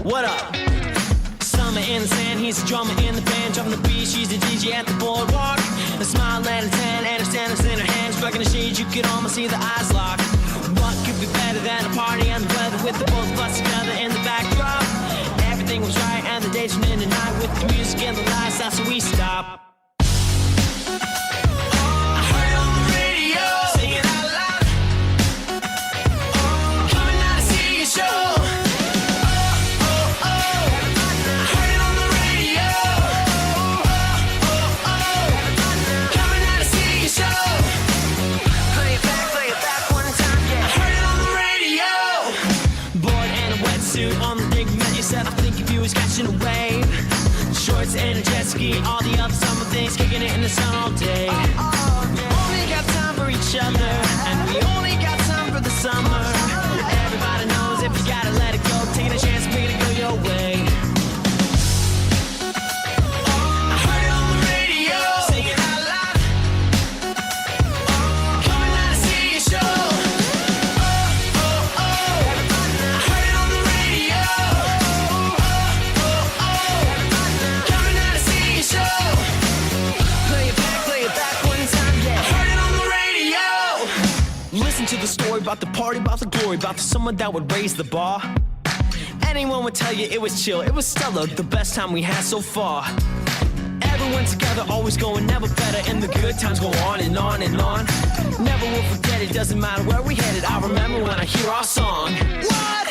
What up? Summer in the sand, he's a drummer in the band. Jumping the beat, she's a DJ at the boardwalk. A smile and a tan, and her stanners in her hands. Striking the shades, you could almost see the eyes lock. What could be better than a party and the weather with the both of us together in the backdrop? Everything was right and the day turned into night with the music and the lights, that's where we stop. On the dig man, you said I think if you was catching a wave. Shorts and a jet ski, all the other summer things, kicking it in the sun all day. We only got time for each other, and we only got time for the summer. Everybody knows if you gotta let it go, taking a chance, making it go your way. I heard it on the radio, singing out loud. Coming out to see your show. Listen to the story about the party, about the glory, about the someone that would raise the bar. Anyone would tell you it was chill, it was stellar, the best time we had so far. Everyone together, always going, never better, and the good times go on and on and on. Never will forget it, doesn't matter where we headed, I remember when I hear our song. What?